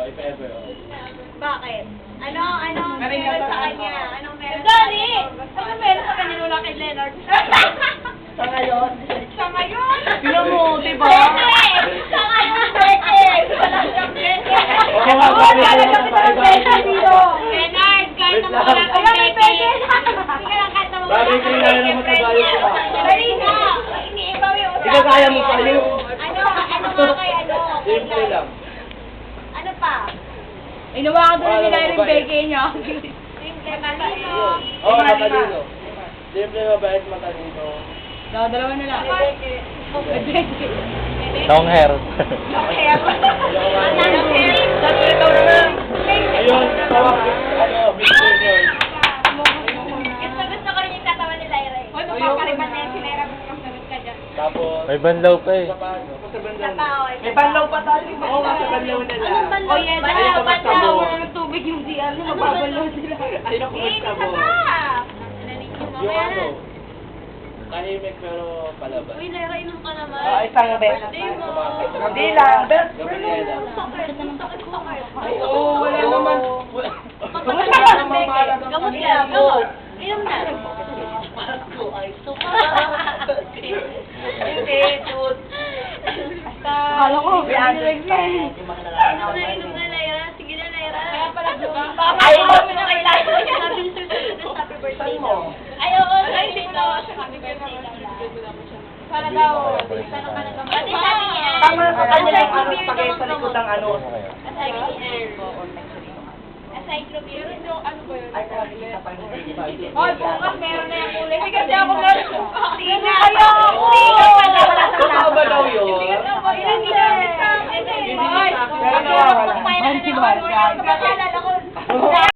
if ever. Bakit? Anong meron sa kanya? Anong meron sa Dali! kanya? Ano meron sa kanya nula kay Leonard? Sa ngayon? Sa ngayon? Tingnan mo, diba? Sa ngayon, pwede! Wala siyang pwede! Oo nga, balik ko naman sa iba. Leonard, kahit Wait na lang. wala kang peke. Sige lang, kahit na wala Bagay kang ko na naman sa bayo ko. Dali na! Iniibaw yung usapan. Ikaw kaya mo pa yun. Ano nga kay ano? Simple lang. Ano pa? Inawa ko doon nila yung beke niya. Simple, malino. Oo, matalino. Simple, mabait, matalino. Dalawa na lang. Beke. Long hair. Okay, ako. Sabi ikaw na lang. Ayun, tawag, Mr. Nerd. Gusto ko rin yung tatawa ni Lyra eh. Ano ba, kaliban na yan si Lyra, bukang sagot ka dyan. Tapos, May banlaw pa eh. sa paano? Sa bandaw. Tatawa. May banlaw pa tayo. Oo nga, sa banlaw na lang. Anong banlaw? O yan, Banlaw, banlaw. wala ng tubig yung CR, mababalaw sila. Ayun ako Eh, isa magtabo. pa. Yung ano, tahimik pero palabas. Uy, Lyra, inom ka naman. Isang beses. Hindi mo. Hindi lang. Gabriela. Oo, wala naman. Papatanda ng beke. Gamot yan, gamot. Inom na. Hindi, dude. Akala ko, Inom na, Lyra. Sige na, Lyra. Kaya pala, diba? Ay, mo na kay Lyra. Sabi ni Sir Susunod, happy birthday daw. Ay, oo, sabi dito. Happy birthday daw. Sana daw, sana ka nang Ate, sabi niya. Tama sa kanya lang ano, pagay sa likod ng ano. Aside Pero yung ano ba yun? Ay, kaya kita pa hindi. Hoy, bukas meron na yung kulay. Hindi kasi ako meron. Sige na. Ayoko! Sige na pala, wala sa Totoo ba daw yun? Hindi kasi ako ilang ginamit sa akin eh. Hindi Hoy, sa akin. pag Wala. kung mayroon na ako, pagkakaalala ko,